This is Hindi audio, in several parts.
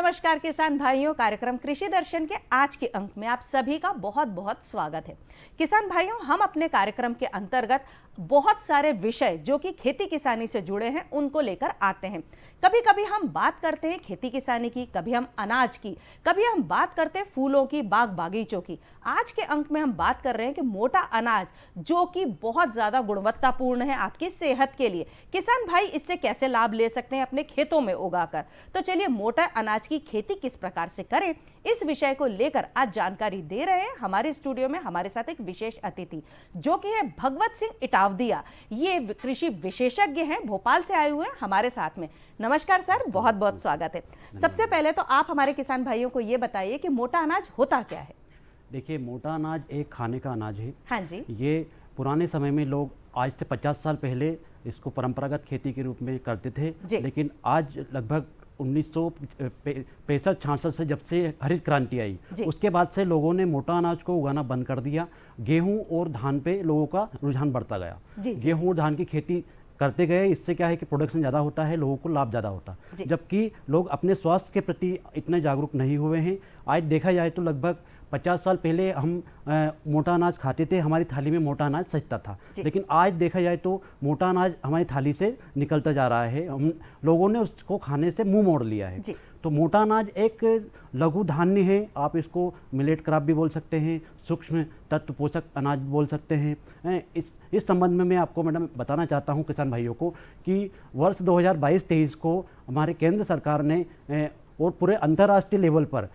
नमस्कार किसान भाइयों, कार्यक्रम कृषि दर्शन के आज के अंक में आप सभी का बहुत बहुत स्वागत है। किसान भाइयों, हम अपने कार्यक्रम के अंतर्गत बहुत सारे विषय जो कि खेती किसानी से जुड़े हैं उनको लेकर आते हैं। कभी कभी हम बात करते हैं खेती किसानी की, कभी हम अनाज की, कभी हम बात करते हैं फूलों की, बाग बागीचों की। आज के अंक में हम बात कर रहे हैं कि मोटा अनाज जो कि बहुत ज़्यादा गुणवत्तापूर्ण है आपकी सेहत के लिए, किसान भाई इससे कैसे लाभ ले सकते हैं अपने खेतों में उगाकर। तो चलिए, मोटा अनाज की खेती किस प्रकार से करें, इस विषय को लेकर आज जानकारी दे रहे हैं। हमारे स्टूडियो में हमारे साथ एक विशेष अतिथि जो कि है भगवत सिंह इटावदिया। ये कृषि विशेषज्ञ हैं, भोपाल से आए हुए हैं हमारे साथ में। नमस्कार सर, बहुत बहुत स्वागत है। सबसे पहले तो आप हमारे किसान भाइयों को ये बताइए कि मोटा अनाज होता क्या है। देखिए, मोटा अनाज एक खाने का अनाज है। हाँ जी। ये पुराने समय में लोग आज से 50 साल पहले इसको परंपरागत खेती के रूप में करते थे, लेकिन आज लगभग 1965-66 से जब से हरित क्रांति आई, उसके बाद से लोगों ने मोटा अनाज को उगाना बंद कर दिया। गेहूं और धान पे लोगों का रुझान बढ़ता गया। गेहूं और धान की खेती करते गए, इससे क्या है कि प्रोडक्शन ज़्यादा होता है, लोगों को लाभ ज़्यादा होता है, जबकि लोग अपने स्वास्थ्य के प्रति इतने जागरूक नहीं हुए हैं। आज देखा जाए तो लगभग 50 साल पहले हम मोटा अनाज खाते थे, हमारी थाली में मोटा अनाज सजता था, लेकिन आज देखा जाए तो मोटा अनाज हमारी थाली से निकलता जा रहा है। हम लोगों ने उसको खाने से मुंह मोड़ लिया है। तो मोटा अनाज एक लघु धान्य है, आप इसको मिलेट क्रॉप भी बोल सकते हैं, सूक्ष्म तत्व पोषक अनाज बोल सकते हैं। इस संबंध में मैं आपको मैडम बताना चाहता हूं किसान भाइयों को कि वर्ष 2022-23 को हमारे केंद्र सरकार ने और पूरे अंतर्राष्ट्रीय लेवल पर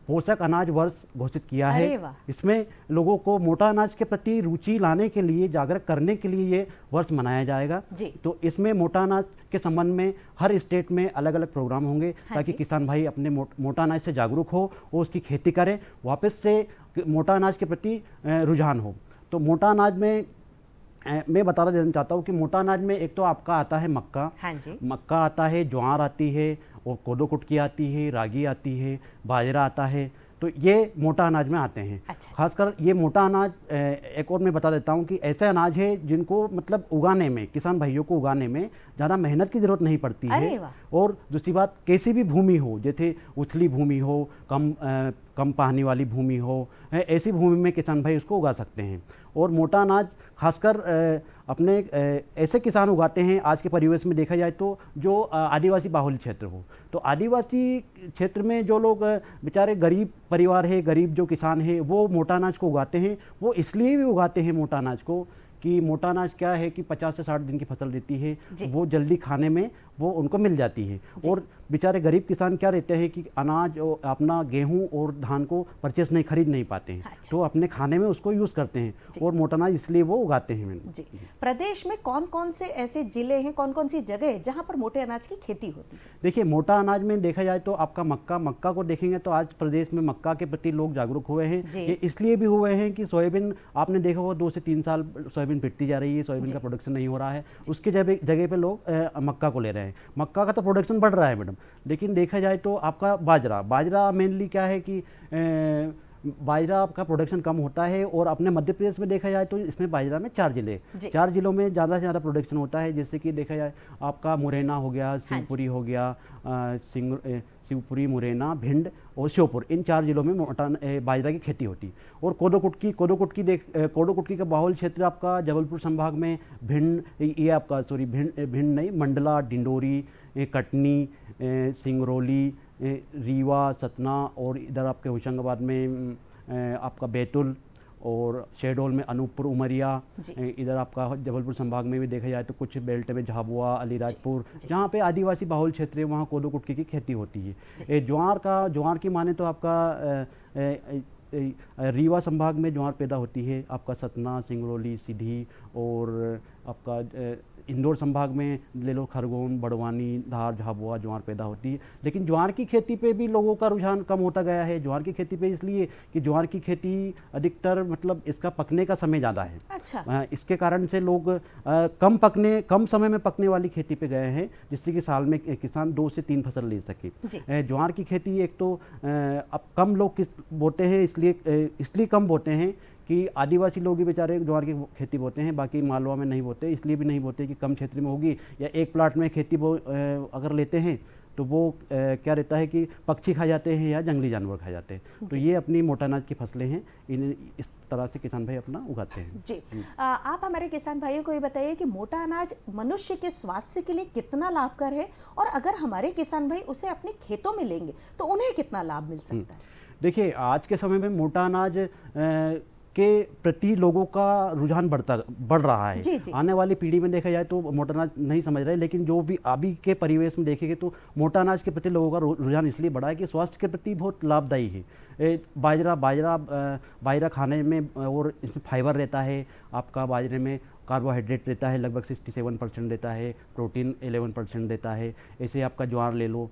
पोषक अनाज वर्ष घोषित किया है। इसमें लोगों को मोटा अनाज के प्रति रुचि लाने के लिए, जागरूक करने के लिए ये वर्ष मनाया जाएगा। तो इसमें मोटा अनाज के संबंध में हर स्टेट में अलग अलग प्रोग्राम होंगे, ताकि किसान भाई अपने मोटा अनाज से जागरूक हो और उसकी खेती करें, वापस से मोटा अनाज के प्रति रुझान हो। तो मोटा अनाज में मैं बताना देना चाहता हूँ कि मोटा अनाज में एक तो आपका आता है मक्का। मक्का आता है, ज्वार आती है, और कोदो कुटकी आती है, रागी आती है, बाजरा आता है। तो ये मोटा अनाज में आते हैं। खासकर ये मोटा अनाज एक और मैं बता देता हूँ कि ऐसे अनाज है जिनको मतलब उगाने में, किसान भाइयों को उगाने में ज़्यादा मेहनत की ज़रूरत नहीं पड़ती है। और दूसरी बात, कैसी भी भूमि हो, जैसे उथली भूमि हो, कम पानी वाली भूमि हो, ऐसी भूमि में किसान भाई उसको उगा सकते हैं। और मोटा अनाज खासकर अपने ऐसे किसान उगाते हैं, आज के परिवेश में देखा जाए तो जो आदिवासी बाहुल्य क्षेत्र हो। तो आदिवासी क्षेत्र में जो लोग बेचारे गरीब परिवार है, गरीब जो किसान है, वो मोटा अनाज को उगाते हैं। वो इसलिए भी उगाते हैं मोटा अनाज को कि मोटा अनाज क्या है कि 50 से 60 दिन की फसल देती है, वो जल्दी खाने में वो उनको मिल जाती है। और बेचारे गरीब किसान क्या रहते हैं कि अनाज अपना गेहूं और धान को परचेस नहीं, खरीद नहीं पाते हैं, तो अपने खाने में उसको यूज़ करते हैं, और मोटा अनाज इसलिए वो उगाते हैं। प्रदेश में कौन कौन से ऐसे जिले हैं, कौन कौन सी जगह है जहाँ पर मोटे अनाज की खेती होती है? देखिए, मोटा अनाज में देखा जाए तो आपका मक्का को देखेंगे तो आज प्रदेश में मक्का के प्रति लोग जागरूक हुए हैं। ये इसलिए भी हुए हैं कि सोयाबीन, आपने देखा होगा 2 से 3 साल सोयाबीन पिटती जा रही है, सोयाबीन का प्रोडक्शन नहीं हो रहा है, उसकी जगह पे लोग मक्का को ले रहे हैं। मक्का का तो प्रोडक्शन बढ़ रहा है मैडम, लेकिन देखा जाए तो आपका बाजरा मेनली क्या है कि बाजरा का प्रोडक्शन कम होता है। और अपने मध्य प्रदेश में देखा जाए तो इसमें बाजरा में 4 जिलों में ज़्यादा से ज़्यादा प्रोडक्शन होता है। जैसे कि देखा जाए आपका मुरैना हो गया, शिवपुरी हो गया, शिवपुरी, मुरैना, भिंड और श्योपुर, इन 4 जिलों में मोटा बाजरा की खेती होती है। और कोदो कुटकी का बाहुल्य क्षेत्र आपका जबलपुर संभाग में भिंड, ये आपका भिंड नहीं, मंडला, डिंडोरी, कटनी, सिंगरौली, रीवा, सतना, और इधर आपके होशंगाबाद में आपका बैतूल, और शहडोल में अनूपपुर, उमरिया, इधर आपका जबलपुर संभाग में भी देखा जाए तो कुछ बेल्ट में झाबुआ, अलीराजपुर, जहाँ पे आदिवासी बाहुल्य क्षेत्र है, वहाँ कोदो कुटकी की खेती होती है। ज्वार की माने तो आपका रीवा संभाग में ज्वार पैदा होती है, आपका सतना, सिंगरौली, सीधी, और आपका इंदौर संभाग में ले लो खरगोन, बड़वानी, धार, झाबुआ, ज्वार पैदा होती है। लेकिन ज्वार की खेती पे भी लोगों का रुझान कम होता गया है। ज्वार की खेती पे इसलिए कि ज्वार की खेती अधिकतर मतलब इसका पकने का समय ज़्यादा है। इसके कारण से लोग कम समय में पकने वाली खेती पे गए हैं, जिससे कि साल में किसान 2 से 3 फसल ले सके। ज्वार की खेती एक तो अब कम लोग बोते हैं, इसलिए कम बोते हैं कि आदिवासी लोग ही बेचारे ज्वार की खेती बोते हैं, बाकी मालवा में नहीं बोते। इसलिए भी नहीं बोते कि कम क्षेत्र में होगी, या एक प्लाट में खेती अगर लेते हैं तो वो क्या रहता है कि पक्षी खा जाते हैं या जंगली जानवर खा जाते हैं। तो ये अपनी मोटा अनाज की फसलें हैं, इन्हें इस तरह से किसान भाई अपना उगाते हैं। जी आप हमारे किसान भाइयों को ये बताइए कि मोटा अनाज मनुष्य के स्वास्थ्य के लिए कितना लाभकर है, और अगर हमारे किसान भाई उसे अपने खेतों में लेंगे तो उन्हें कितना लाभ मिल सकता है? देखिए, आज के समय में मोटा अनाज के प्रति लोगों का रुझान बढ़ रहा है। जी, जी, आने वाली पीढ़ी में देखा जाए तो मोटा अनाज नहीं समझ रहे, लेकिन जो भी अभी के परिवेश में देखेंगे तो मोटा अनाज के प्रति लोगों का रुझान इसलिए बढ़ा है कि स्वास्थ्य के प्रति बहुत लाभदायी है। बाजरा खाने में, और इसमें फाइबर रहता है, आपका बाजरे में कार्बोहाइड्रेट रहता है लगभग 67% देता है, प्रोटीन 11% देता है। ऐसे आपका ज्वार ले लो,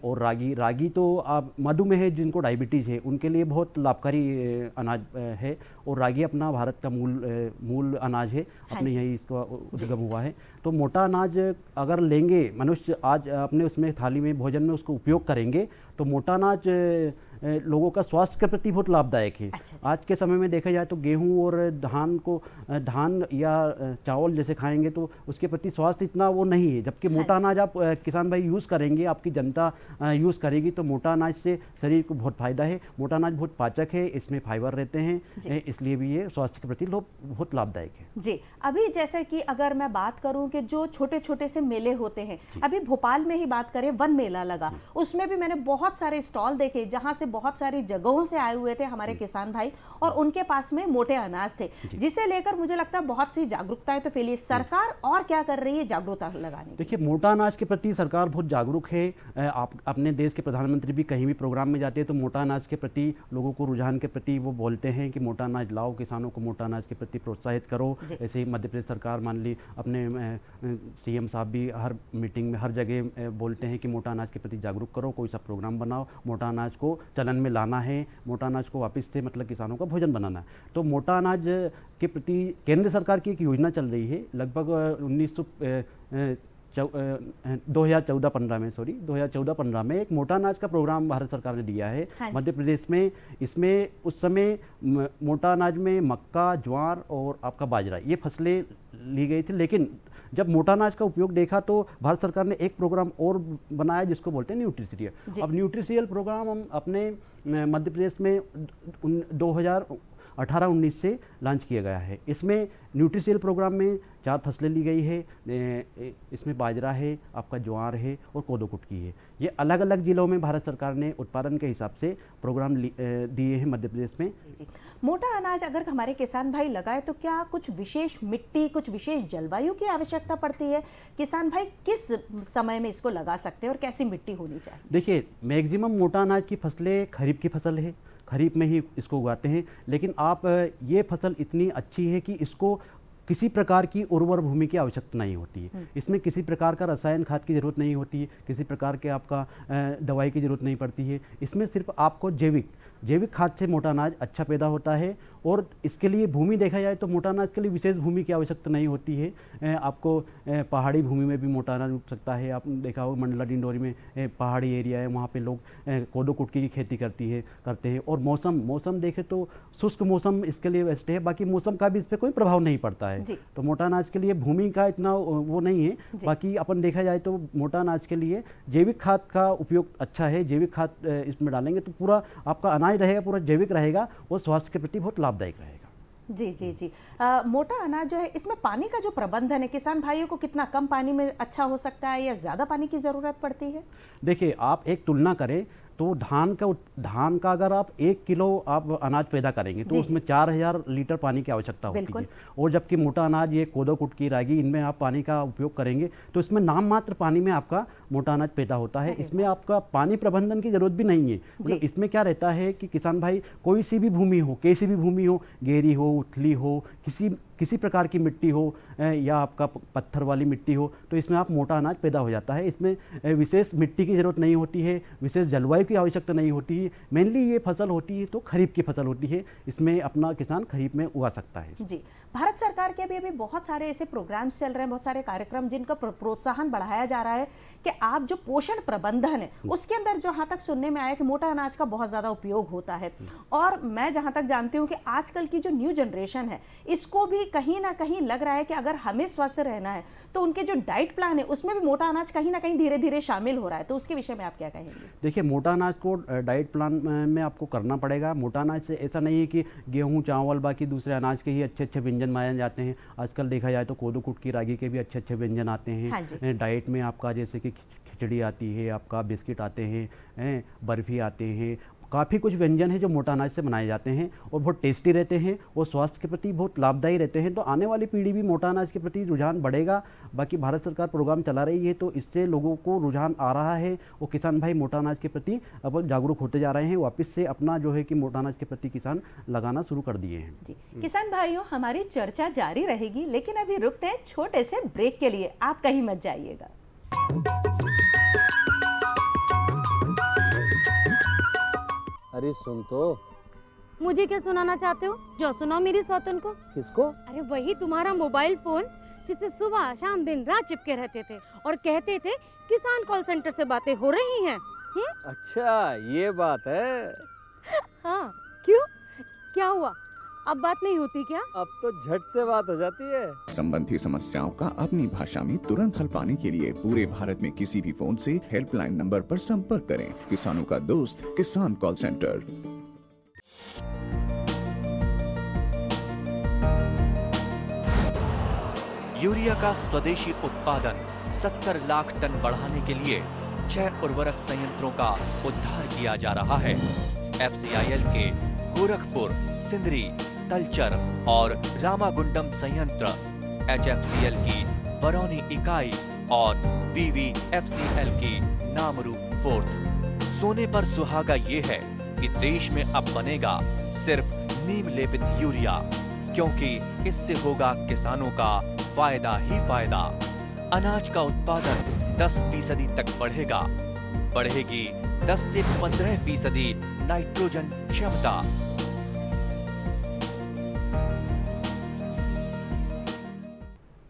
और रागी तो आप मधुमेह जिनको डायबिटीज़ है उनके लिए बहुत लाभकारी अनाज है, और रागी अपना भारत का मूल अनाज है, अपने यही इसका उद्गम हुआ है। तो मोटा अनाज अगर लेंगे मनुष्य आज अपने उसमें थाली में भोजन में उसको उपयोग करेंगे तो मोटा अनाज लोगों का स्वास्थ्य के प्रति बहुत लाभदायक है। अच्छा। आज के समय में देखा जाए तो गेहूं और धान या चावल जैसे खाएंगे तो उसके प्रति स्वास्थ्य इतना वो नहीं है, जबकि मोटा अनाज आप किसान भाई यूज़ करेंगे, आपकी जनता यूज़ करेगी तो मोटा अनाज से शरीर को बहुत फायदा है। मोटा अनाज बहुत पाचक है, इसमें फाइबर रहते हैं, इसलिए भी ये स्वास्थ्य के प्रति बहुत लाभदायक है। जी, अभी जैसे कि अगर मैं बात करूं कि जो छोटे छोटे से मेले होते हैं, अभी भोपाल में ही बात करें, वन मेला लगा, उसमें भी मैंने बहुत सारे स्टॉल देखे जहां से बहुत सारी जगहों से आए हुए थे हमारे किसान भाई, और उनके पास में मोटे अनाज थे, जिसे लेकर मुझे लगता है बहुत सी जागरूकताएं तो फैली। सरकार और क्या कर रही है जागरूकता लगाने? देखिए, मोटा अनाज के प्रति सरकार बहुत जागरूक है। आप अपने देश के प्रधानमंत्री भी कहीं भी प्रोग्राम में जाते हैं तो मोटा अनाज के प्रति लोगों को रुझान के प्रति वो बोलते हैं कि मोटा अनाज लाओ, किसानों को मोटा अनाज के प्रति प्रोत्साहित करो। ऐसे ही मध्य प्रदेश सरकार मान ली, अपने सीएम साहब भी हर मीटिंग में हर जगह बोलते हैं कि मोटा अनाज के प्रति जागरूक करो, कोई सा प्रोग्राम बनाओ, मोटा अनाज को चलन में लाना है, मोटा अनाज को वापस से मतलब किसानों का भोजन बनाना है। तो मोटा अनाज के प्रति केंद्र सरकार की एक योजना चल रही है, लगभग 2014-15 में एक मोटा अनाज का प्रोग्राम भारत सरकार ने दिया है मध्य प्रदेश में। इसमें उस समय मोटा अनाज में मक्का, ज्वार और आपका बाजरा ये फसलें ली गई थी, लेकिन जब मोटा अनाज का उपयोग देखा तो भारत सरकार ने एक प्रोग्राम और बनाया जिसको बोलते हैं न्यूट्रिसीरियल। अब न्यूट्रिसीरियल प्रोग्राम हम अपने मध्य प्रदेश में 2018-19 से लॉन्च किया गया है। इसमें न्यूट्रिसीरियल प्रोग्राम में 4 फसलें ली गई है, इसमें बाजरा है, आपका ज्वार है और कोदो कुटकी है। ये अलग अलग जिलों में भारत सरकार ने उत्पादन के हिसाब से प्रोग्राम दिए हैं मध्य प्रदेश में। मोटा अनाज अगर हमारे किसान भाई लगाए तो क्या कुछ विशेष मिट्टी, कुछ विशेष जलवायु की आवश्यकता पड़ती है? किसान भाई किस समय में इसको लगा सकते हैं और कैसी मिट्टी होनी चाहिए? देखिए, मैक्सिमम मोटा अनाज की फसलें खरीफ की फसल है, खरीफ में ही इसको उगाते हैं, लेकिन आप ये फसल इतनी अच्छी है कि इसको किसी प्रकार की उर्वर भूमि की आवश्यकता नहीं होती है। इसमें किसी प्रकार का रसायन खाद की ज़रूरत नहीं होती है, किसी प्रकार के आपका दवाई की ज़रूरत नहीं पड़ती है। इसमें सिर्फ आपको जैविक खाद से मोटा अनाज अच्छा पैदा होता है, और इसके लिए भूमि देखा जाए तो मोटा अनाज के लिए विशेष भूमि की आवश्यकता नहीं होती है। आपको पहाड़ी भूमि में भी मोटा अनाज उग सकता है। आप देखा होगा मंडला डिंडोरी में पहाड़ी एरिया है, वहाँ पे लोग कोदो कुटकी की खेती करते हैं। और मौसम देखें तो शुष्क मौसम इसके लिए बेस्ट है, बाकी मौसम का भी इस पर कोई प्रभाव नहीं पड़ता है। तो मोटा अनाज के लिए भूमि का इतना वो नहीं है। बाकी अपन देखा जाए तो मोटा अनाज के लिए जैविक खाद का उपयोग अच्छा है। जैविक खाद इसमें डालेंगे तो पूरा आपका अनाज रहेगा, पूरा जैविक रहेगा और स्वास्थ्य के प्रति बहुत लाभदायक रहेगा। जी जी जी। मोटा अनाज जो है, इसमें पानी का जो प्रबंधन है, किसान भाइयों को कितना कम पानी में अच्छा हो सकता है या ज़्यादा पानी की ज़रूरत पड़ती है? देखिए, आप एक तुलना करें तो धान का अगर आप 1 किलो आप अनाज पैदा करेंगे तो उसमें 4000 लीटर पानी की आवश्यकता होती है। और जबकि मोटा अनाज, ये कोदो कुटकी, रागी, इनमें आप पानी का उपयोग करेंगे तो इसमें नाम मात्र पानी में आपका मोटा अनाज पैदा होता है। इसमें आपका पानी प्रबंधन की जरूरत भी नहीं है। मतलब इसमें क्या रहता है कि किसान भाई कोई सी भी भूमि हो, कैसी भी भूमि हो, गेरी हो, उथली हो, किसी प्रकार की मिट्टी हो या आपका पत्थर वाली मिट्टी हो, तो इसमें आप मोटा अनाज पैदा हो जाता है। इसमें विशेष मिट्टी की ज़रूरत नहीं होती है, विशेष जलवायु की आवश्यकता नहीं होती है। मेनली ये फसल होती है तो खरीफ की फसल होती है, इसमें अपना किसान खरीफ में उगा सकता है। जी, भारत सरकार के अभी बहुत सारे ऐसे प्रोग्राम्स चल रहे हैं, बहुत सारे कार्यक्रम जिनका प्रोत्साहन बढ़ाया जा रहा है कि आप जो पोषण प्रबंधन है उसके अंदर जहाँ तक सुनने में आया कि मोटा अनाज का बहुत ज़्यादा उपयोग होता है। और मैं जहाँ तक जानती हूँ कि आजकल की जो न्यू जनरेशन है इसको भी कहीं ना कहीं लग रहा है कि अगर हमें स्वस्थ रहना है तो उनके जो डाइट प्लान है उसमें भी मोटा अनाज कहीं ना कहीं धीरे धीरे शामिल हो रहा है, तो उसके विषय में आप क्या कहेंगे? देखिए, मोटा अनाज को डाइट प्लान में आपको करना पड़ेगा। मोटा अनाज से ऐसा नहीं है कि गेहूं, चावल, बाकी दूसरे अनाज के ही अच्छे अच्छे व्यंजन बनाए जाते हैं। आजकल देखा जाए तो कोदो कुटकी, रागी के भी अच्छे अच्छे व्यंजन आते हैं। हाँ डाइट में आपका जैसे कि खिचड़ी आती है, आपका बिस्किट आते हैं, बर्फ़ी आते हैं, काफ़ी कुछ व्यंजन है जो मोटा अनाज से बनाए जाते हैं और बहुत टेस्टी रहते हैं और स्वास्थ्य के प्रति बहुत लाभदायी रहते हैं। तो आने वाली पीढ़ी भी मोटा अनाज के प्रति रुझान बढ़ेगा। बाकी भारत सरकार प्रोग्राम चला रही है तो इससे लोगों को रुझान आ रहा है और किसान भाई मोटा अनाज के प्रति अब जागरूक होते जा रहे हैं। वापस से अपना जो है कि मोटा अनाज के प्रति किसान लगाना शुरू कर दिए हैं। जी किसान भाइयों, हमारी चर्चा जारी रहेगी, लेकिन अभी रुकते हैं छोटे से ब्रेक के लिए। आप कहीं मत जाइएगा। अरे सुन तो। मुझे क्या सुनाना चाहते हो? जो सुनाओ मेरी सौतन को। किसको? अरे वही तुम्हारा मोबाइल फोन जिससे सुबह शाम दिन रात चिपके रहते थे और कहते थे किसान कॉल सेंटर से बातें हो रही हैं। अच्छा ये बात है। हाँ क्यों, क्या हुआ? अब बात नहीं होती क्या? अब तो झट से बात हो जाती है। संबंधी समस्याओं का अपनी भाषा में तुरंत हल पाने के लिए पूरे भारत में किसी भी फोन से हेल्पलाइन नंबर पर संपर्क करें। किसानों का दोस्त किसान कॉल सेंटर। यूरिया का स्वदेशी उत्पादन 70 लाख टन बढ़ाने के लिए 6 उर्वरक संयंत्रों का उद्धार किया जा रहा है। FCIL के गोरखपुर, सिंदरी, तलचर और रामागुंडम संयंत्र, HFCL की बरौनी इकाई और BVFCL की नामरू फोर्थ। सोने पर सुहागा ये है कि देश में अब बनेगा सिर्फ नीम लेपित यूरिया, क्योंकि इससे होगा किसानों का फायदा ही फायदा। अनाज का उत्पादन 10% तक बढ़ेगा। बढ़ेगी 10 से 15% नाइट्रोजन क्षमता।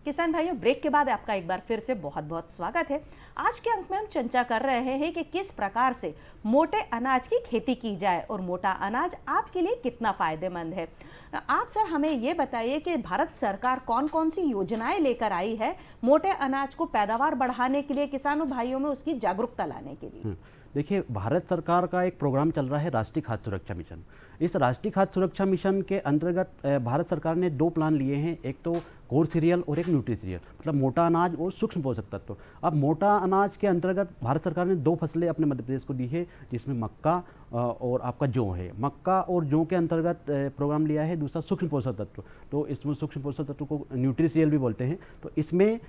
किसान भाइयों, ब्रेक के बाद आपका एक बार फिर से बहुत बहुत स्वागत है। आज के अंक में हम चर्चा कर रहे हैं कि किस प्रकार से मोटे अनाज की खेती की जाए और मोटा अनाज आपके लिए कितना फायदेमंद है। आप सर हमें ये बताइए कि भारत सरकार कौन कौन सी योजनाएं लेकर आई है मोटे अनाज को पैदावार बढ़ाने के लिए, किसानों भाइयों में उसकी जागरूकता लाने के लिए। देखिए, भारत सरकार का एक प्रोग्राम चल रहा है राष्ट्रीय खाद्य सुरक्षा मिशन। इस राष्ट्रीय खाद्य सुरक्षा मिशन के अंतर्गत भारत सरकार ने 2 प्लान लिए हैं, एक तो कोर सीरियल और एक न्यूट्री सीरियल, मतलब मोटा अनाज और सूक्ष्म पोषक तत्व। अब मोटा अनाज के अंतर्गत भारत सरकार ने 2 फसलें अपने मध्य प्रदेश को दी है, जिसमें मक्का और आपका जौ है। मक्का और जौ के अंतर्गत प्रोग्राम लिया है दूसरा सूक्ष्म पोषक तत्व। तो इसमें सूक्ष्म पोषक तत्व को न्यूट्री सीरियल भी बोलते हैं। तो इसमें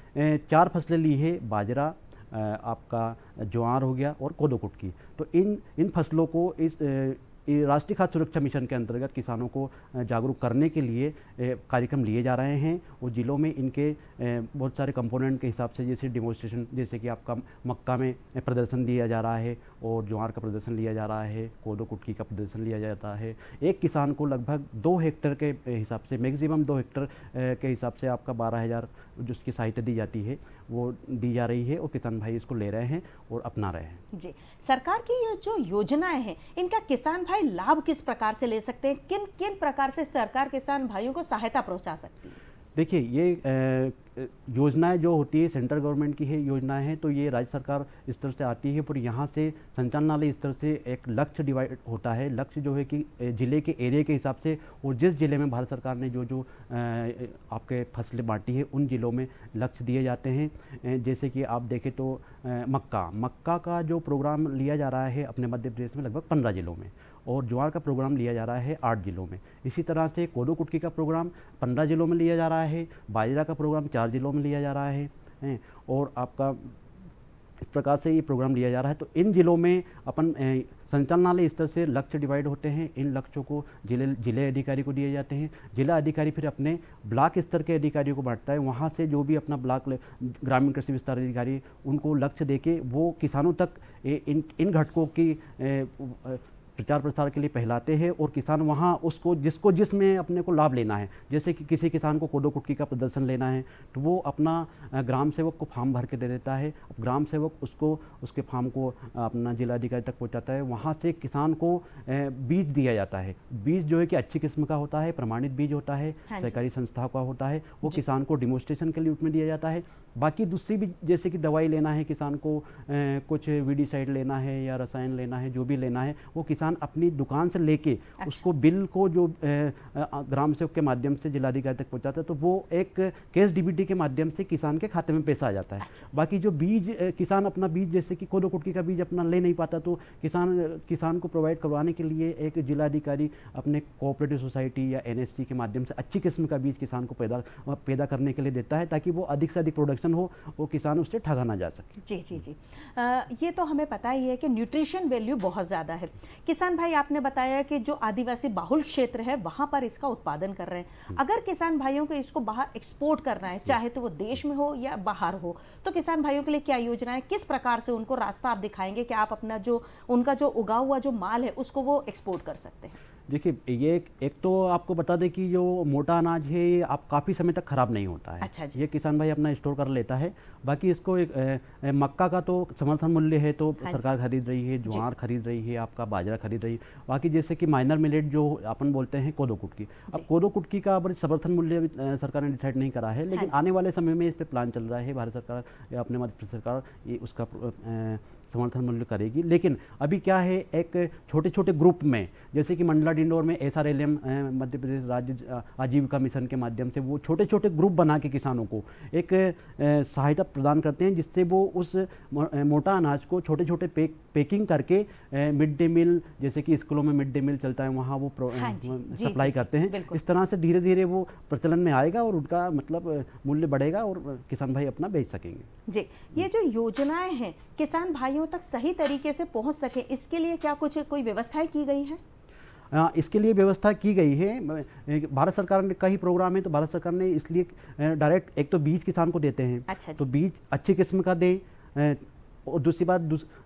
4 फसलें ली है, बाजरा, आपका ज्वार हो गया और कोदो कुटकी। तो इन फसलों को इस राष्ट्रीय खाद्य सुरक्षा मिशन के अंतर्गत किसानों को जागरूक करने के लिए कार्यक्रम लिए जा रहे हैं और जिलों में इनके बहुत सारे कंपोनेंट के हिसाब से, जैसे डेमोन्स्ट्रेशन, जैसे कि आपका मक्का में प्रदर्शन दिया जा रहा है और ज्वार का प्रदर्शन लिया जा रहा है, कोदो कुटकी का प्रदर्शन लिया जाता है। एक किसान को लगभग 2 हेक्टेयर के हिसाब से, मैक्सिमम 2 हेक्टेयर के हिसाब से आपका 12,000 जो उसकी सहायता दी जाती है वो दी जा रही है और किसान भाई इसको ले रहे हैं और अपना रहे हैं। जी, सरकार की ये जो योजनाएं हैं, इनका किसान भाई लाभ किस प्रकार से ले सकते हैं? किन किन प्रकार से सरकार किसान भाइयों को सहायता पहुंचा सकती है? देखिए, ये योजनाएं जो होती है सेंट्रल गवर्नमेंट की है योजनाएं हैं, तो ये राज्य सरकार स्तर से आती है, पर यहाँ से संचालनालय स्तर से एक लक्ष्य डिवाइड होता है। लक्ष्य जो है कि ज़िले के एरिया के हिसाब से, और जिस ज़िले में भारत सरकार ने जो आपके फसलें बांटी है उन ज़िलों में लक्ष्य दिए जाते हैं। जैसे कि आप देखें तो मक्का का जो प्रोग्राम लिया जा रहा है अपने मध्य प्रदेश में लगभग 15 ज़िलों में, और ज्वार का प्रोग्राम लिया जा रहा है 8 ज़िलों में। इसी तरह से कोदो कुटकी का प्रोग्राम 15 ज़िलों में लिया जा रहा है, बाजरा का प्रोग्राम 4 ज़िलों में लिया जा रहा है और आपका इस प्रकार से ये प्रोग्राम लिया जा रहा है। तो इन ज़िलों में अपन संचालनालय स्तर से लक्ष्य डिवाइड होते हैं। इन लक्ष्यों को जिले अधिकारी को दिए जाते हैं। जिला अधिकारी फिर अपने ब्लॉक स्तर के अधिकारियों को बांटता है। वहाँ से जो भी अपना ब्लॉक ग्रामीण कृषि विस्तार अधिकारी उनको लक्ष्य देके वो किसानों तक इन घटकों की प्रचार प्रसार के लिए पहलाते हैं और किसान वहाँ उसको जिसमें अपने को लाभ लेना है, जैसे कि किसी किसान को कोदो कुटकी का प्रदर्शन लेना है तो वो अपना ग्राम सेवक को फार्म भर के दे देता है। ग्राम सेवक उसको उसके फार्म को अपना जिलाधिकारी तक पहुँचाता है। वहाँ से किसान को बीज दिया जाता है। बीज जो है कि अच्छी किस्म का होता है, प्रमाणित बीज होता है, सहकारी संस्थाओं का होता है, वो किसान को डिमोन्स्ट्रेशन के रूप में दिया जाता है। बाकी दूसरी भी जैसे कि दवाई लेना है किसान को, कुछ वीडीसाइड लेना है या रसायन लेना है, जो भी लेना है वो किसान अपनी दुकान से लेके उसको बिल को जो ग्राम सेवक के माध्यम से जिलाधिकारी तक पहुंचाता है तो वो एक कैश डीबीटी के माध्यम से किसान के खाते में पैसा आ जाता है। बाकी जो बीज किसान अपना बीज जैसे कि कोदो कुटकी का बीज अपना ले नहीं पाता तो किसान को प्रोवाइड करवाने के लिए एक जिलाधिकारी अपने कोऑपरेटिव सोसाइटी या एनएससी के माध्यम से अच्छी किस्म का बीज किसान को पैदा करने के लिए देता है ताकि वो अधिक से अधिक प्रोडक्शन हो, वो किसान उससे ठगा ना जा सके। जी जी जी, ये तो हमें पता ही है कि न्यूट्रिशन वैल्यू बहुत ज़्यादा है। किसान भाई आपने बताया कि जो आदिवासी बाहुल क्षेत्र है वहाँ पर इसका उत्पादन कर रहे हैं। अगर किसान भाइयों को इसको बाहर एक्सपोर्ट करना है, चाहे तो वो देश में हो या बाहर हो, तो किसान भाइयों के लिए क्या योजना है, किस प्रकार से उनको रास्ता आप दिखाएंगे कि आप अपना जो उनका जो उगा हुआ जो माल है उसको वो एक्सपोर्ट कर सकते हैं? देखिए ये एक तो आपको बता दें कि जो मोटा अनाज है ये आप काफ़ी समय तक ख़राब नहीं होता है। अच्छा जी। ये किसान भाई अपना स्टोर कर लेता है। बाकी इसको मक्का का तो समर्थन मूल्य है तो सरकार खरीद रही है, ज्वार खरीद रही है, आपका बाजरा खरीद रही है। बाकी जैसे कि माइनर मिलेट जो अपन बोलते हैं कोदो कुटकी, अब कोदो कुटकी का समर्थन मूल्य सरकार ने डिसाइड नहीं करा है, लेकिन आने वाले समय में इस पर प्लान चल रहा है। भारत सरकार या अपने मध्य प्रदेश सरकार ये उसका समर्थन मूल्य करेगी। लेकिन अभी क्या है, एक छोटे छोटे ग्रुप में जैसे कि मंडला डिंडोर में SRLM मध्य प्रदेश राज्य आजीविका मिशन के माध्यम से वो छोटे छोटे ग्रुप बना के किसानों को एक सहायता प्रदान करते हैं जिससे वो उस मोटा अनाज को छोटे छोटे पैकिंग करके मिड डे मील, जैसे कि स्कूलों में मिड डे मील चलता है वहाँ वो सप्लाई करते हैं। इस तरह से धीरे धीरे वो प्रचलन में आएगा और उनका मतलब मूल्य बढ़ेगा और किसान भाई अपना बेच सकेंगे। जी, ये जो योजनाएं हैं किसान भाइयों तक सही तरीके से पहुंच सके, इसके लिए क्या कोई व्यवस्थाएं की गई है? इसके लिए व्यवस्था की गई है। भारत सरकार ने कई प्रोग्राम है तो भारत सरकार ने इसलिए डायरेक्ट एक तो बीज किसान को देते हैं। अच्छा तो बीज अच्छी किस्म का दें और दूसरी बात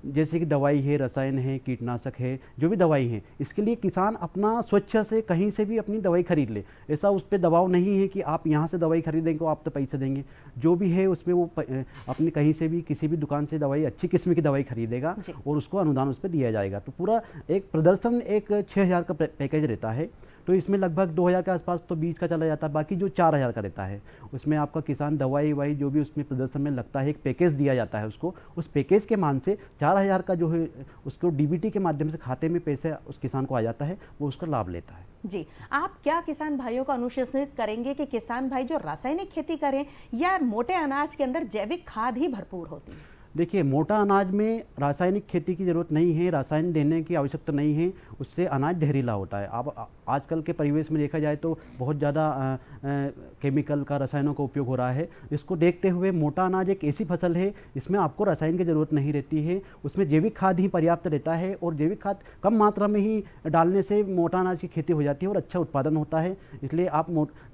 जैसे कि दवाई है, रसायन है, कीटनाशक है, जो भी दवाई है इसके लिए किसान अपना स्वच्छ से कहीं से भी अपनी दवाई खरीद ले। ऐसा उस पर दबाव नहीं है कि आप यहाँ से दवाई खरीदेंगे तो आप तो पैसे देंगे। जो भी है उसमें वो अपनी कहीं से भी किसी भी दुकान से दवाई अच्छी किस्म की दवाई खरीदेगा और उसको अनुदान उस पर दिया जाएगा। तो पूरा एक प्रदर्शन एक 6,000 का पैकेज रहता है तो इसमें लगभग 2,000 के आसपास तो बीज का चला जाता है। बाकी जो 4,000 का रहता है उसमें आपका किसान दवाई वाई जो भी उसमें प्रदर्शन में लगता है एक पैकेज दिया जाता है उसको। उस पैकेज के मान से 4,000 का जो है उसको डीबीटी के माध्यम से खाते में पैसे उस किसान को आ जाता है, वो उसका लाभ लेता है। जी, आप क्या किसान भाइयों को अनुशासित करेंगे कि किसान भाई जो रासायनिक खेती करें या मोटे अनाज के अंदर जैविक खाद ही भरपूर होती है? देखिए, मोटा अनाज में रासायनिक खेती की ज़रूरत नहीं है, रासायन देने की आवश्यकता नहीं है, उससे अनाज ढेरीला होता है। अब आजकल के परिवेश में देखा जाए तो बहुत ज़्यादा केमिकल का, रसायनों का उपयोग हो रहा है। इसको देखते हुए मोटा अनाज एक ऐसी फसल है इसमें आपको रसायन की ज़रूरत नहीं रहती है, उसमें जैविक खाद ही पर्याप्त रहता है और जैविक खाद कम मात्रा में ही डालने से मोटा अनाज की खेती हो जाती है और अच्छा उत्पादन होता है। इसलिए आप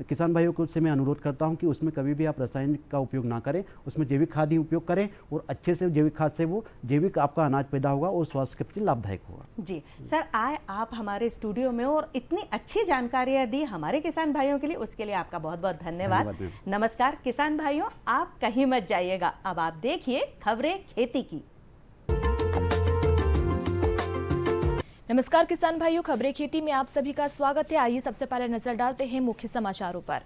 किसान भाइयों को से मैं अनुरोध करता हूँ कि उसमें कभी भी आप रसायन का उपयोग ना करें, उसमें जैविक खाद ही उपयोग करें और अच्छे से जैविक खाद से वो जैविक आपका अनाज पैदा होगा और स्वास्थ्य के प्रति लाभदायक होगा। जी सर, आए आप हमारे स्टूडियो में और इतनी अच्छी जानकारियां दी हमारे किसान भाइयों के लिए, उसके लिए आपका बहुत बहुत धन्यवाद। नमस्कार किसान भाइयों, आप कहीं मत जाइएगा, अब आप देखिए खबरें खेती की। नमस्कार किसान भाइयों, खबरें खेती में आप सभी का स्वागत है। आइए सबसे पहले नजर डालते हैं मुख्य समाचारों पर।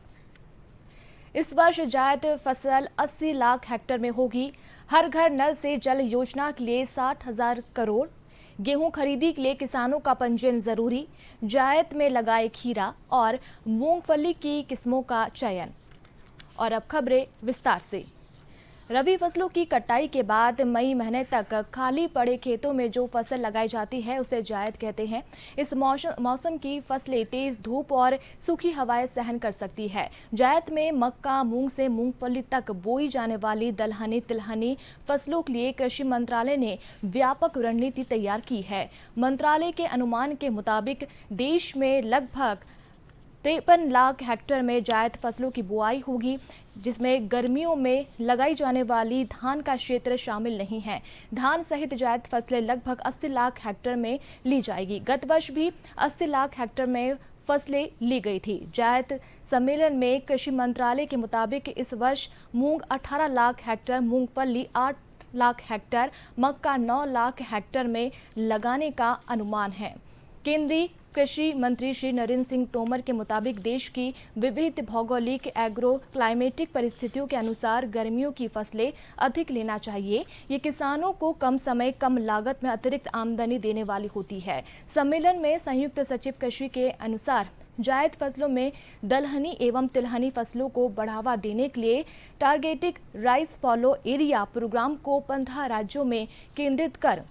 इस वर्ष जायद फसल 80 लाख हेक्टेयर में होगी। हर घर नल से जल योजना के लिए 60,000 करोड़। गेहूं खरीदी के लिए किसानों का पंजीयन जरूरी। जायद में लगाए खीरा और मूंगफली की किस्मों का चयन। और अब खबरें विस्तार से। रबी फसलों की कटाई के बाद मई महीने तक खाली पड़े खेतों में जो फसल लगाई जाती है उसे जायद कहते हैं। इस मौसम की फसलें तेज धूप और सूखी हवाएं सहन कर सकती है। जायद में मक्का, मूंग से मूंगफली तक बोई जाने वाली दलहनी तिलहनी फसलों के लिए कृषि मंत्रालय ने व्यापक रणनीति तैयार की है। मंत्रालय के अनुमान के मुताबिक देश में लगभग 53 लाख हेक्टेयर में जायद फसलों की बुआई होगी, जिसमें गर्मियों में लगाई जाने वाली धान का क्षेत्र शामिल नहीं है। धान सहित जायद फसलें लगभग 80 लाख हेक्टेयर में ली जाएगी। गत वर्ष भी 80 लाख हेक्टेयर में फसलें ली गई थी। जायद सम्मेलन में कृषि मंत्रालय के मुताबिक इस वर्ष मूंग 18 लाख हेक्टेयर, मूंगफली 8 लाख हेक्टेयर, मक्का 9 लाख हेक्टेयर में लगाने का अनुमान है। केंद्रीय कृषि मंत्री श्री नरेंद्र सिंह तोमर के मुताबिक देश की विविध भौगोलिक एग्रो क्लाइमेटिक परिस्थितियों के अनुसार गर्मियों की फसलें अधिक लेना चाहिए। ये किसानों को कम समय कम लागत में अतिरिक्त आमदनी देने वाली होती है। सम्मेलन में संयुक्त सचिव कृषि के अनुसार जायद फसलों में दलहनी एवं तिलहनी फसलों को बढ़ावा देने के लिए targeted rice fallow area programme को 15 राज्यों में केंद्रित कर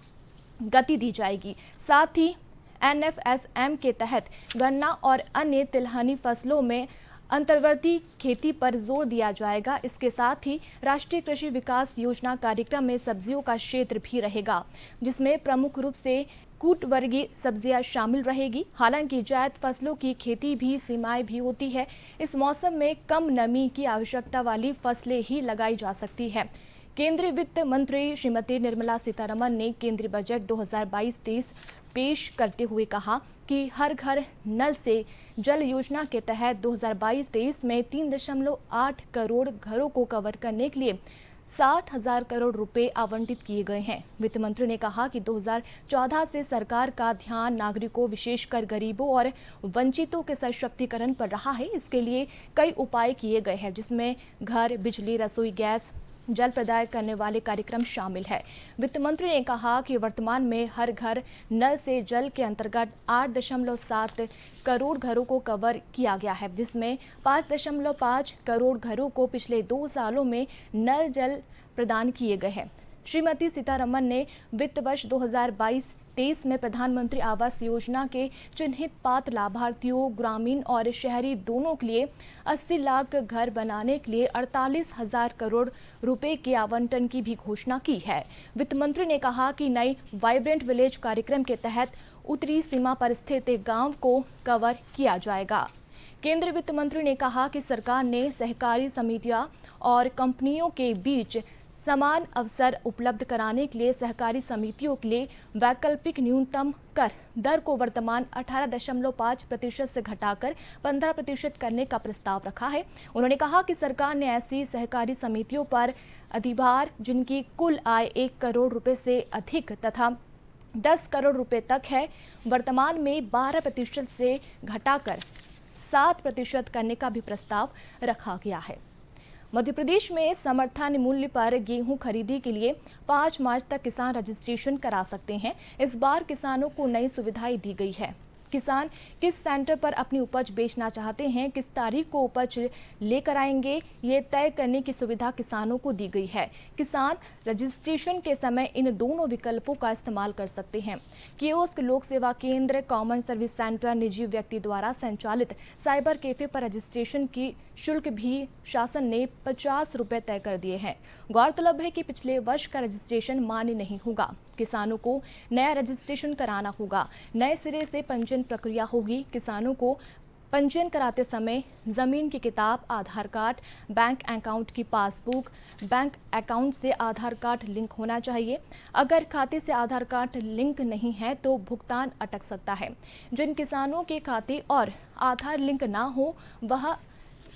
गति दी जाएगी। साथ ही NFSM के तहत गन्ना और अन्य तिलहनी फसलों में अंतर्वर्ती खेती पर जोर दिया जाएगा। इसके साथ ही राष्ट्रीय कृषि विकास योजना कार्यक्रम में सब्जियों का क्षेत्र भी रहेगा, जिसमें प्रमुख रूप से कूट वर्गीय सब्जियां शामिल रहेगी। हालांकि जायद फसलों की खेती भी सीमाएं भी होती है। इस मौसम में कम नमी की आवश्यकता वाली फसलें ही लगाई जा सकती है। केंद्रीय वित्त मंत्री श्रीमती निर्मला सीतारमण ने केंद्रीय बजट 2022-23 पेश करते हुए कहा कि हर घर नल से जल योजना के तहत 2022-23 में 3.8 करोड़ घरों को कवर करने के लिए 60,000 करोड़ रुपए आवंटित किए गए हैं। वित्त मंत्री ने कहा कि 2014 से सरकार का ध्यान नागरिकों, विशेषकर गरीबों और वंचितों के सशक्तिकरण पर रहा है। इसके लिए कई उपाय किए गए हैं, जिसमें घर, बिजली, रसोई गैस, जल प्रदाय करने वाले कार्यक्रम शामिल है। वित्त मंत्री ने कहा कि वर्तमान में हर घर नल से जल के अंतर्गत 8.7 करोड़ घरों को कवर किया गया है, जिसमें 5.5 करोड़ घरों को पिछले 2 सालों में नल जल प्रदान किए गए हैं। श्रीमती सीतारमण ने वित्त वर्ष 2022-23 में प्रधानमंत्री आवास योजना के चिन्हित पात्र लाभार्थियों, ग्रामीण और शहरी दोनों के लिए 80 लाख घर बनाने के लिए 48,000 करोड़ रुपए के आवंटन की भी घोषणा की है। वित्त मंत्री ने कहा कि नई वाइब्रेंट विलेज कार्यक्रम के तहत उत्तरी सीमा पर स्थित गांव को कवर किया जाएगा। केंद्रीय वित्त मंत्री ने कहा कि सरकार ने सहकारी समितियां और कंपनियों के बीच समान अवसर उपलब्ध कराने के लिए सहकारी समितियों के लिए वैकल्पिक न्यूनतम कर दर को वर्तमान 18.5% से घटाकर 15% करने का प्रस्ताव रखा है। उन्होंने कहा कि सरकार ने ऐसी सहकारी समितियों पर अधिभार जिनकी कुल आय 1 करोड़ रुपए से अधिक तथा 10 करोड़ रुपए तक है, वर्तमान में 12% से घटाकर 7% करने का भी प्रस्ताव रखा गया है। मध्य प्रदेश में समर्थन मूल्य पर गेहूं खरीदी के लिए 5 मार्च तक किसान रजिस्ट्रेशन करा सकते हैं। इस बार किसानों को नई सुविधाएं दी गई है। किसान किस सेंटर पर अपनी उपज बेचना चाहते हैं, किस तारीख को उपज लेकर आएंगे, ये तय करने की सुविधा किसानों को दी गई है। किसान रजिस्ट्रेशन के समय इन दोनों विकल्पों का इस्तेमाल कर सकते हैं। कियोस्क, लोक सेवा केंद्र, कॉमन सर्विस सेंटर, निजी व्यक्ति द्वारा संचालित साइबर कैफे पर रजिस्ट्रेशन की शुल्क भी शासन ने 50 रुपए तय कर दिए हैं। गौरतलब है कि पिछले वर्ष का रजिस्ट्रेशन मान्य नहीं होगा। किसानों को नया रजिस्ट्रेशन कराना होगा। नए सिरे से पंजीयन प्रक्रिया होगी। किसानों को पंजीयन कराते समय जमीन की किताब, आधार कार्ड, बैंक अकाउंट की पासबुक, बैंक अकाउंट से आधार कार्ड लिंक होना चाहिए। अगर खाते से आधार कार्ड लिंक नहीं है तो भुगतान अटक सकता है। जिन किसानों के खाते और आधार लिंक ना हो वह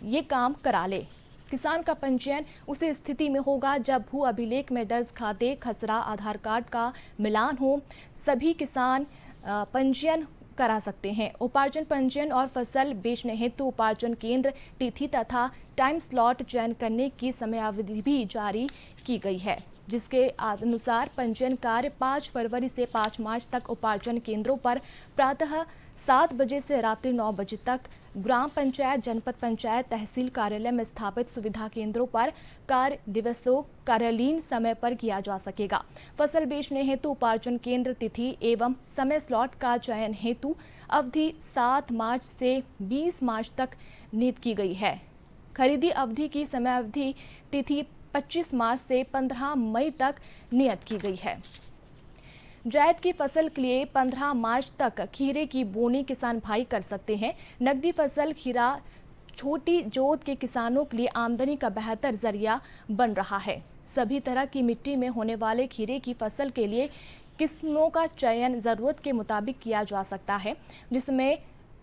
ये काम करा ले। किसान का पंजीयन उसी स्थिति में होगा जब भू अभिलेख में दर्ज खाते, खसरा, आधार कार्ड का मिलान हो। सभी किसान पंजीयन करा सकते हैं। उपार्जन पंजीयन और फसल बेचने हेतु उपार्जन केंद्र, तिथि तथा टाइम स्लॉट चयन करने की समयावधि भी जारी की गई है, जिसके अनुसार पंजीयन कार्य 5 फरवरी से 5 मार्च तक उपार्जन केंद्रों पर प्रातः 7 बजे से रात्रि 9 बजे तक, ग्राम पंचायत, जनपद पंचायत, तहसील कार्यालय में स्थापित सुविधा केंद्रों पर कार्य दिवसों कार्यालयीन समय पर किया जा सकेगा। फसल बेचने हेतु उपार्जन केंद्र, तिथि एवं समय स्लॉट का चयन हेतु अवधि 7 मार्च से 20 मार्च तक नियत की गई है। खरीदी अवधि की समयावधि तिथि 25 मार्च से 15 मई तक नियत की गई है। जायद की फसल के लिए 15 मार्च तक खीरे की बोनी किसान भाई कर सकते हैं। नकदी फसल खीरा छोटी जोत के किसानों के लिए आमदनी का बेहतर जरिया बन रहा है। सभी तरह की मिट्टी में होने वाले खीरे की फसल के लिए किस्मों का चयन ज़रूरत के मुताबिक किया जा सकता है, जिसमें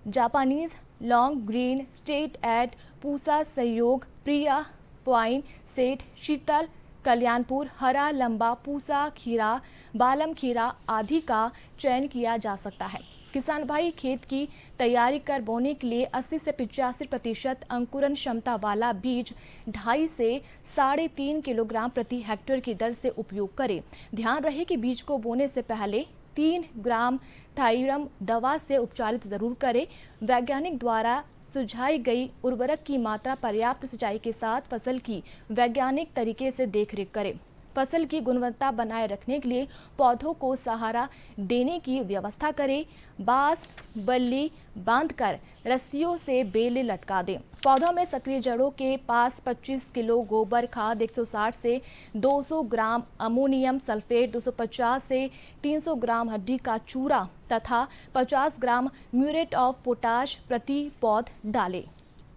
जापानीज, लॉन्ग ग्रीन, स्टेट एड, पूसा सहयोग, प्रिया, पॉइन, सेठ, शीतल, कल्याणपुर, हरा, लंबा, पूसा खीरा, बालम खीरा आदि का चयन किया जा सकता है। किसान भाई खेत की तैयारी कर बोने के लिए 80 से 85% अंकुरन क्षमता वाला बीज 2.5 से 3.5 किलोग्राम प्रति हेक्टेयर की दर से उपयोग करें। ध्यान रहे कि बीज को बोने से पहले 3 ग्राम थाइरम दवा से उपचारित जरूर करें। वैज्ञानिक द्वारा सुझाई गई उर्वरक की मात्रा पर्याप्त सिंचाई के साथ फसल की वैज्ञानिक तरीके से देखरेख करें। फसल की गुणवत्ता बनाए रखने के लिए पौधों को सहारा देने की व्यवस्था करें। बांस बल्ली बांधकर रस्सियों से बेले लटका दें। पौधों में सक्रिय जड़ों के पास 25 किलो गोबर खाद, 160 से 200 ग्राम अमोनियम सल्फेट, 250 से 300 ग्राम हड्डी का चूरा तथा 50 ग्राम म्यूरेट ऑफ पोटाश प्रति पौध डालें।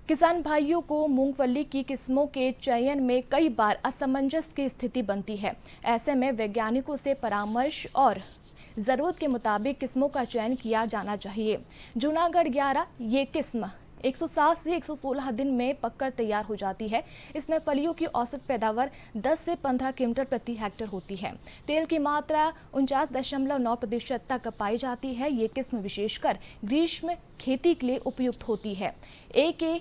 किसान भाइयों को मूंगफली की किस्मों के चयन में कई बार असमंजस की स्थिति बनती है। ऐसे में वैज्ञानिकों से परामर्श और ज़रूरत के मुताबिक किस्मों का चयन किया जाना चाहिए। जूनागढ़ 11 ये किस्म 107 से 116 दिन में पककर तैयार हो जाती है। इसमें फलियों की औसत पैदावार 10 से 15 क्विंटल प्रति हेक्टेयर होती है। तेल की मात्रा 49.9% तक पाई जाती है। ये किस्म विशेषकर ग्रीष्म खेती के लिए उपयुक्त होती है। AK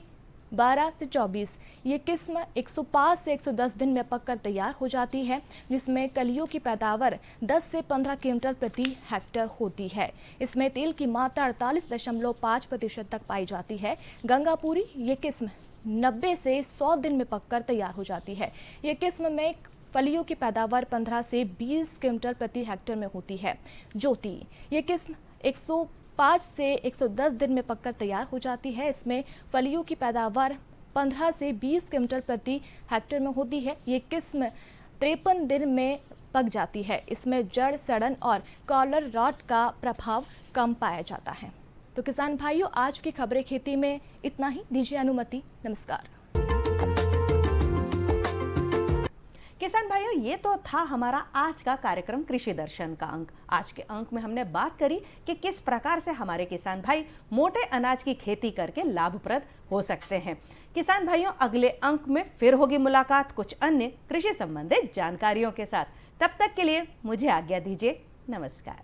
12 से 24 ये किस्म 105 से 110 दिन में पककर तैयार हो जाती है, जिसमें कलियों की पैदावार 10 से 15 क्विंटल प्रति हेक्टेयर होती है। इसमें तेल की मात्रा 48.5% तक पाई जाती है। गंगापुरी ये किस्म 90 से 100 दिन में पककर तैयार हो जाती है। ये किस्म में फलियों की पैदावार 15 से 20 क्विंटल प्रति हेक्टेयर में होती है। ज्योति ये किस्म 105 से 110 दिन में पककर तैयार हो जाती है। इसमें फलियों की पैदावार 15 से 20 क्विंटल प्रति हेक्टेयर में होती है। ये किस्म 53 दिन में पक जाती है। इसमें जड़ सड़न और कॉलर रॉट का प्रभाव कम पाया जाता है। तो किसान भाइयों, आज की खबरें खेती में इतना ही। दीजिए अनुमति। नमस्कार। किसान भाइयों, ये तो था हमारा आज का कार्यक्रम कृषि दर्शन का अंक। आज के अंक में हमने बात करी कि किस प्रकार से हमारे किसान भाई मोटे अनाज की खेती करके लाभप्रद हो सकते हैं। किसान भाइयों, अगले अंक में फिर होगी मुलाकात कुछ अन्य कृषि संबंधित जानकारियों के साथ। तब तक के लिए मुझे आज्ञा दीजिए। नमस्कार।